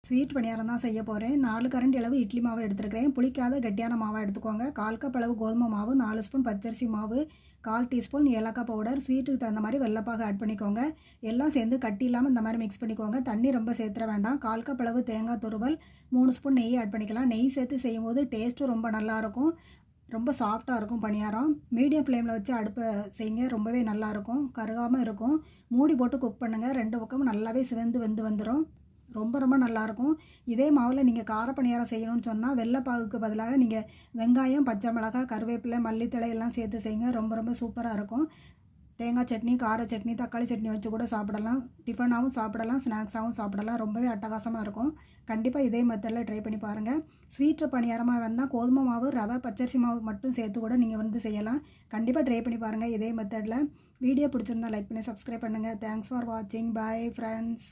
Sweet பணியாரம் தான் செய்ய போகிறேன். 4 கரண்டி அளவு இட்லி மாவு எடுத்துருக்கிறேன். புளிக்காத கெட்டியான மாவாக எடுத்துக்கோங்க. 1/4 கப் அளவு கோதுமை மாவு, 4 ஸ்பூன் பச்சரிசி மாவு, 1/4 டீஸ்பூன் ஏலக்காய் பவுடர், ஸ்வீட்டுக்கு தகுந்த மாதிரி வெள்ளைப்பாகு ஆட் பண்ணிக்கோங்க. எல்லாம் சேர்ந்து கட்டி இல்லாமல் இந்த மாதிரி மிக்ஸ் பண்ணிக்கோங்க. தண்ணி ரொம்ப சேர்த்துற வேண்டாம். 1/4 கப் அளவு தேங்காய் துருவல், 3 ஸ்பூன் நெய் ஆட் பண்ணிக்கலாம். நெய் சேர்த்து செய்யும்போது டேஸ்ட்டும் ரொம்ப நல்லாயிருக்கும். ரொம்ப சாஃப்டாக இருக்கும் பணியாரம். மீடியம் ஃப்ளேமில் வச்சு அடுப்பை செய்யுங்க. ரொம்பவே நல்லாயிருக்கும். கருகாமல் இருக்கும். மூடி போட்டு குக் பண்ணுங்கள். 2 பக்கமும் நல்லாவே சிவந்து வந்துடும். ரொம்ப நல்லாயிருக்கும். இதே மாவில் நீங்கள் கார பணியாரம் செய்யணும்னு சொன்னால் வெள்ளைப்பாகுக்கு பதிலாக நீங்கள் வெங்காயம், பச்சை மிளகாய், கருவேப்பிலை, மல்லித்தழை எல்லாம் சேர்த்து செய்யுங்க. ரொம்ப சூப்பராக இருக்கும். தேங்காய் சட்னி, கார சட்னி, தக்காளி சட்னி வச்சு கூட சாப்பிடலாம். டிஃபனாகவும் சாப்பிடலாம், ஸ்நாக்ஸாகவும் சாப்பிடலாம். ரொம்பவே அட்டகாசமாக இருக்கும். கண்டிப்பாக இதே மெத்தடில் ட்ரை பண்ணி பாருங்கள். ஸ்வீட் பணியாரமாக வேணால் கோதுமை மாவு, ரவை, பச்சரிசி மாவு மட்டும் சேர்த்து கூட நீங்கள் செய்யலாம். கண்டிப்பாக ட்ரை பண்ணி பாருங்கள் இதே மெத்தடில். வீடியோ பிடிச்சிருந்தா லைக் பண்ணி சப்ஸ்கிரைப் பண்ணுங்கள். தேங்க்ஸ் ஃபார் வாட்சிங். Bye friends.